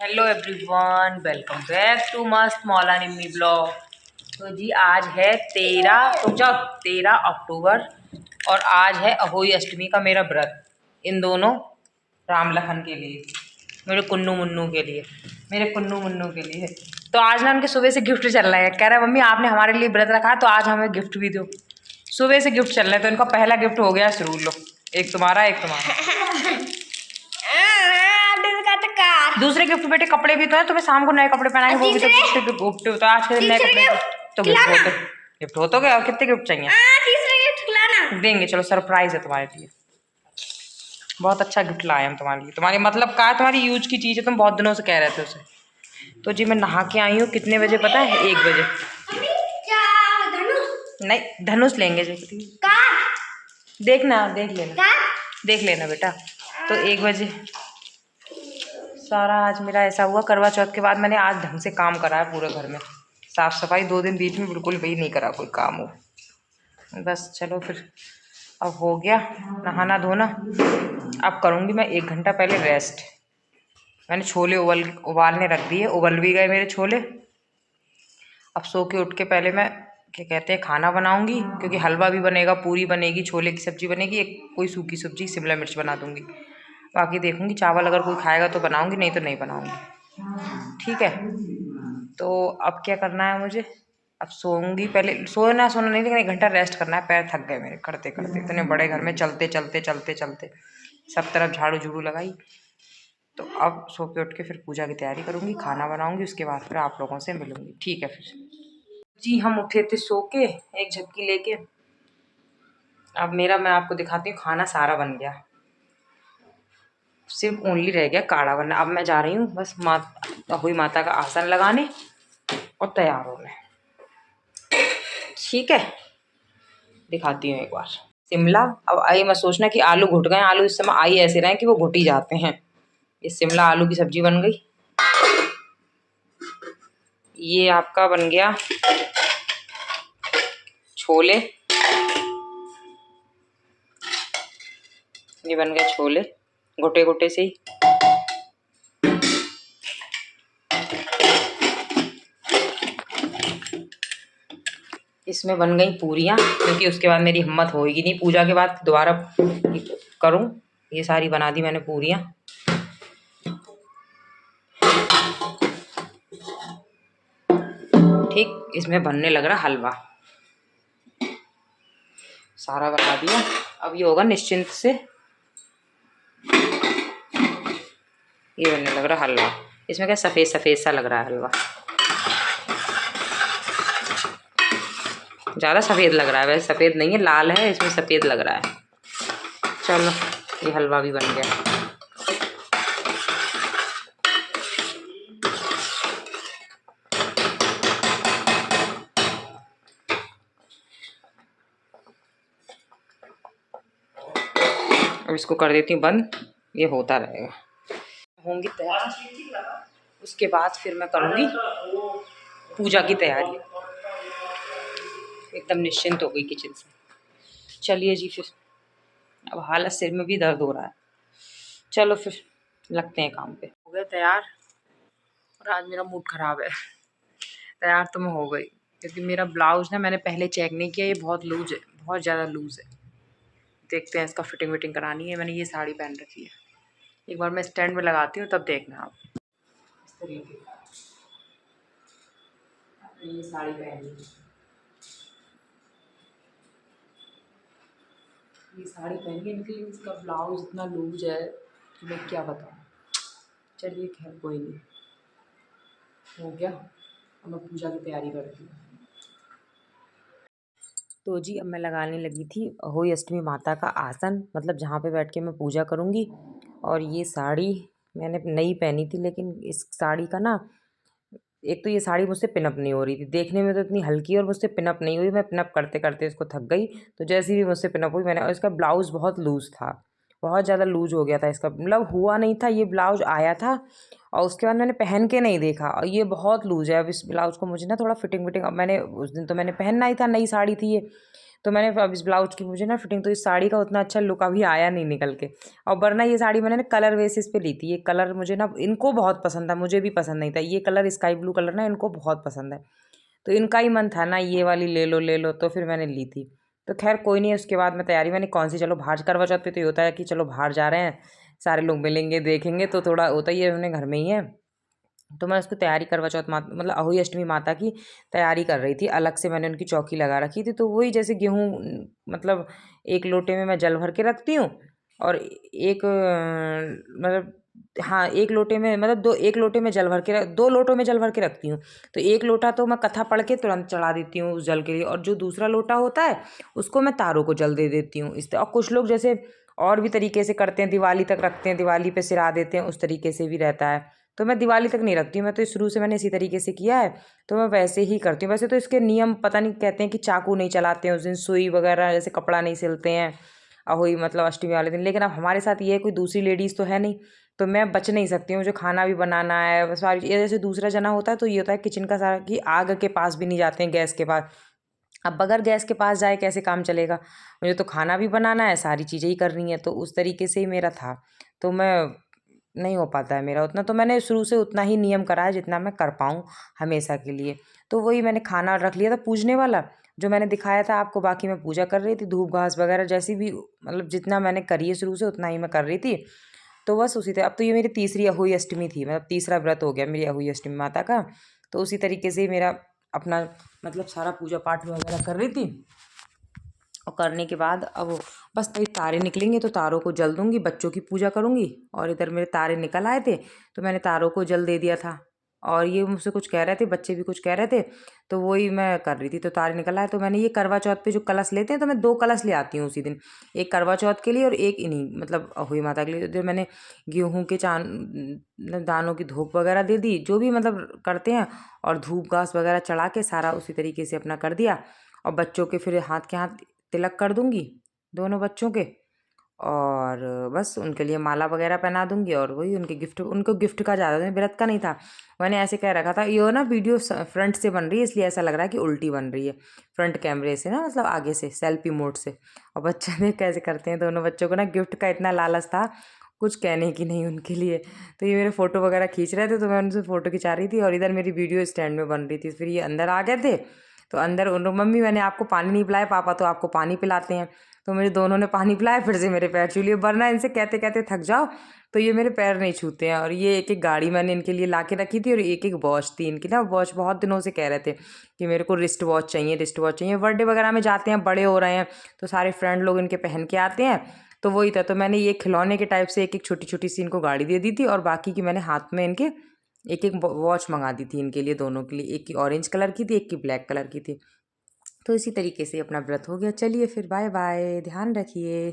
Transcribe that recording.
Hello everyone, welcome back to Mast Maula Nimmi blog. तो जी आज है 13 अक्टूबर और आज है अहोई अष्टमी का मेरा व्रत। इन दोनों राम लखन के लिए, मेरे कुन्नू मुन्नू के लिए, मेरे कुन्नू मुन्नू के लिए। तो आज ना उनके सुबह से गिफ्ट चल रहा है। कह रहा है मम्मी आपने हमारे लिए व्रत रखा है तो आज हमें गिफ्ट भी दो। सुबह से गिफ्ट चल रहा है तो इनका पहला गिफ्ट हो गया शुरू। लो, एक तुम्हारा एक तुम्हारा। दूसरे गिफ्ट बेटे कपड़े भी तो है, तुम्हें शाम को नए कपड़े पहनाएंगे वो भी तो गिफ्ट तो आज के नए कपड़े तो गिफ्ट हो तो गया। कितने गिफ्ट चाहिए? देंगे, चलो सरप्राइज है तुम्हारे लिए। बहुत अच्छा गिफ्ट लाए हम तुम्हारे लिए। तुम्हारी मतलब का तुम्हारी यूज की चीज है, तुम बहुत दिनों से कह रहे थे उसे। तो जी मैं नहा के आई हूँ। कितने बजे पता है? 1 बजे। नहीं, धनुष लेंगे जी। देखना, देख लेना बेटा। तो 1 बजे सारा आज मेरा ऐसा हुआ। करवा चौथ के बाद मैंने आज ढंग से काम करा है पूरे घर में। साफ़ सफाई 2 दिन बीच में बिल्कुल भी नहीं करा कोई काम हो। बस चलो फिर अब हो गया नहाना धोना। अब करूँगी मैं 1 घंटा पहले रेस्ट। मैंने छोले उबालने रख दिए, उबल भी गए मेरे छोले। अब सो के उठ के पहले मैं क्या कहते हैं खाना बनाऊँगी, क्योंकि हलवा भी बनेगा, पूरी बनेगी, छोले की सब्ज़ी बनेगी, एक कोई सूखी सब्ज़ी शिमला मिर्च बना दूँगी। बाकी देखूँगी चावल अगर कोई खाएगा तो बनाऊँगी, नहीं तो नहीं बनाऊँगी। ठीक है। तो अब क्या करना है मुझे? अब सोऊंगी। पहले सोना नहीं, लेकिन 1 घंटा रेस्ट करना है। पैर थक गए मेरे करते करते, इतने बड़े घर में चलते चलते चलते चलते सब तरफ झाड़ू झूड़ू लगाई। तो अब सो के उठ के फिर पूजा की तैयारी करूँगी, खाना बनाऊँगी, उसके बाद फिर आप लोगों से मिलूँगी। ठीक है। फिर जी हम उठे थे सो के एक झपकी लेके। अब मेरा मैं आपको दिखाती हूँ, खाना सारा बन गया, सिर्फ ओनली रह गया काढ़ा बनना। अब मैं जा रही हूँ बस अहोई माता का आसन लगाने और तैयार होने। ठीक है, दिखाती हूँ एक बार शिमला। अब आई मत सोचना कि आलू घुट गए। आलू इस समय आई ऐसे रहे कि वो घुट ही जाते हैं। ये शिमला आलू की सब्जी बन गई। ये आपका बन गया छोले। ये बन गए छोले गोटे गोटे से ही। इसमें बन गई पूरियाँ, क्योंकि उसके बाद मेरी हिम्मत होगी नहीं पूजा के बाद दोबारा करूँ। ये सारी बना दी मैंने पूरियाँ। ठीक, इसमें बनने लग रहा हलवा। सारा बना दिया। अब ये होगा निश्चिंत से। ये बनने लग रहा हलवा। इसमें क्या सफ़ेद सफ़ेद सा लग रहा है हलवा, ज़्यादा सफ़ेद लग रहा है। वैसे सफ़ेद नहीं है, लाल है, इसमें सफ़ेद लग रहा है। चलो ये हलवा भी बन गया। अब इसको कर देती हूँ बंद, ये होता रहेगा। होंगी तैयार, उसके बाद फिर मैं करूँगी पूजा की तैयारी। एकदम निश्चिंत हो गई किचन से। चलिए जी फिर, अब हालत सिर में भी दर्द हो रहा है। चलो फिर लगते हैं काम पे। हो गए तैयार और आज मेरा मूड ख़राब है। तैयार तो मैं हो गई, क्योंकि मेरा ब्लाउज़ ना मैंने पहले चेक नहीं किया, ये बहुत लूज है, बहुत ज़्यादा लूज़ है। देखते हैं, इसका फिटिंग विटिंग करानी है। मैंने ये साड़ी पहन रखी है, एक बार मैं स्टैंड में लगाती हूँ तब देखना आप। इस तरीके ये साड़ी पहनी, ये साड़ी पहन के निकली, इसका ब्लाउज़ इतना लूज है कि मैं क्या बताऊँ। चलिए खैर कोई नहीं, हो गया। अब मैं पूजा की तैयारी करती हूँ। तो जी अब मैं लगाने लगी थी अहोई अष्टमी माता का आसन, मतलब जहाँ पे बैठ के मैं पूजा करूँगी। और ये साड़ी मैंने नई पहनी थी, लेकिन इस साड़ी का ना, एक तो ये साड़ी मुझसे पिनअप नहीं हो रही थी। देखने में तो इतनी हल्की और मुझसे पिनअप नहीं हुई। मैं पिनअप करते करते इसको थक गई, तो जैसी भी मुझसे पिनअप हुई मैंने। और इसका ब्लाउज़ बहुत लूज़ था, बहुत ज़्यादा लूज़ हो गया था इसका, मतलब हुआ नहीं था। ये ब्लाउज़ आया था और उसके बाद मैंने पहन के नहीं देखा, और ये बहुत लूज़ है। अब इस ब्लाउज़ को मुझे ना थोड़ा फिटिंग विटिंग, अब मैंने उस दिन तो मैंने पहनना ही था, नई साड़ी थी ये, तो मैंने अब इस ब्लाउज की मुझे ना फिटिंग, तो इस साड़ी का उतना अच्छा लुक अभी आया नहीं निकल के। और वरना ये साड़ी मैंने ना कलर बेसिस पे ली थी। ये कलर मुझे ना इनको बहुत पसंद था, मुझे भी पसंद नहीं था। ये कलर स्काई ब्लू कलर ना इनको बहुत पसंद है, तो इनका ही मन था ना ये वाली ले लो, तो फिर मैंने ली थी। तो खैर कोई नहीं, उसके बाद मैं तैयारी मैंने कौन सी, चलो बाहर करवा चौथ पे तो ये होता है कि चलो बाहर जा रहे हैं, सारे लोग मिलेंगे देखेंगे, तो थोड़ा होता ही है, उन्हें घर में ही है। तो मैं उसको तैयारी करवा चौथ माता मतलब अहोई अष्टमी माता की तैयारी कर रही थी। अलग से मैंने उनकी चौकी लगा रखी थी। तो वही जैसे गेहूँ मतलब एक लोटे में मैं जल भर के रखती हूँ, और एक मतलब हाँ एक लोटे में मतलब एक लोटे में जल भर के 2 लोटों में जल भर के रखती हूँ। तो एक लोटा तो मैं कथा पढ़ के तुरंत चढ़ा देती हूँ उस जल के लिए, और जो दूसरा लोटा होता है उसको मैं तारों को जल दे देती हूँ। इस और कुछ लोग जैसे और भी तरीके से करते हैं, दिवाली तक रखते हैं, दिवाली पे सिरा देते हैं, उस तरीके से भी रहता है। तो मैं दिवाली तक नहीं रखती हूँ, मैं तो शुरू से मैंने इसी तरीके से किया है, तो मैं वैसे ही करती हूँ। वैसे तो इसके नियम पता नहीं, कहते हैं कि चाकू नहीं चलाते हैं उस दिन, सुई वगैरह जैसे कपड़ा नहीं सिलते हैं अहोई मतलब अष्टमी वाले दिन। लेकिन अब हमारे साथ ये कोई दूसरी लेडीज़ तो है नहीं, तो मैं बच नहीं सकती हूँ। मुझे खाना भी बनाना है सारी, ये जैसे दूसरा जना होता है तो ये होता है किचन का सारा कि आग के पास भी नहीं जाते हैं, गैस के पास। अब बगैर गैस के पास जाए कैसे काम चलेगा, मुझे तो खाना भी बनाना है, सारी चीज़ें ही करनी है। तो उस तरीके से ही मेरा था, तो मैं नहीं हो पाता है मेरा उतना। तो मैंने शुरू से उतना ही नियम करा है जितना मैं कर पाऊँ हमेशा के लिए। तो वही मैंने खाना रख लिया था पूजने वाला, जो मैंने दिखाया था आपको। बाकी मैं पूजा कर रही थी, धूप घास वगैरह जैसी भी मतलब जितना मैंने करी है शुरू से उतना ही मैं कर रही थी। तो बस उसी तरह अब तो ये मेरी तीसरी अहोई अष्टमी थी, मतलब तीसरा व्रत हो गया मेरी अहोई अष्टमी माता का। तो उसी तरीके से ही मेरा अपना मतलब सारा पूजा पाठ वगैरह कर रही थी। और करने के बाद अब बस तभी तारे निकलेंगे तो तारों को जल दूंगी, बच्चों की पूजा करूंगी। और इधर मेरे तारे निकल आए थे तो मैंने तारों को जल दे दिया था। और ये मुझसे कुछ कह रहे थे, बच्चे भी कुछ कह रहे थे, तो वही मैं कर रही थी। तो तारे निकल आए तो मैंने ये करवा चौथ पे जो कलश लेते हैं, तो मैं 2 कलश ले आती हूँ उसी दिन, एक करवा चौथ के लिए और एक इन्हीं मतलब अहोई माता के लिए। जो मैंने गेहूँ के दानों की धूप वगैरह दे दी, जो भी मतलब करते हैं, और धूप घास वगैरह चढ़ा के सारा उसी तरीके से अपना कर दिया। और बच्चों के फिर हाथ के हाथ तिलक कर दूंगी दोनों बच्चों के, और बस उनके लिए माला वगैरह पहना दूंगी। और वही उनके गिफ्ट, उनको गिफ्ट का ज़्यादा व्रत का नहीं था, मैंने ऐसे कह रखा था। ये ना वीडियो फ्रंट से बन रही है इसलिए ऐसा लग रहा है कि उल्टी बन रही है, फ्रंट कैमरे से ना मतलब आगे से सेल्फी मोड से। और बच्चे देख कैसे करते हैं, दोनों बच्चों को ना गिफ्ट का इतना लालच था कुछ कहने की नहीं उनके लिए। तो ये मेरे फ़ोटो वगैरह खींच रहे थे, तो मैं उनसे फ़ोटो खिंचा रही थी, और इधर मेरी वीडियो स्टैंड में बन रही थी। फिर ये अंदर आ गए थे, तो अंदर उन मम्मी मैंने आपको पानी नहीं पिलाया, पापा तो आपको पानी पिलाते हैं। तो मुझे दोनों ने पानी पिलाया, फिर से मेरे पैर छू लिए, वरना इनसे कहते कहते थक जाओ तो ये मेरे पैर नहीं छूते हैं। और ये एक एक गाड़ी मैंने इनके लिए ला के रखी थी, और एक एक वॉच थी इनकी ना। वॉच बहुत दिनों से कह रहे थे कि मेरे को रिस्ट वॉच चाहिए, रिस्ट वॉच चाहिए। बर्थडे वगैरह में जाते हैं, बड़े हो रहे हैं, तो सारे फ्रेंड लोग इनके पहन के आते हैं, तो वही था। तो मैंने ये खिलौने के टाइप से एक एक छोटी छोटी सी इनको गाड़ी दे दी थी, और बाकी की मैंने हाथ में इनके एक एक वॉच मंगा दी थी इनके लिए, दोनों के लिए। एक की ऑरेंज कलर की थी, एक की ब्लैक कलर की थी। तो इसी तरीके से अपना व्रत हो गया। चलिए फिर बाय बाय, ध्यान रखिए।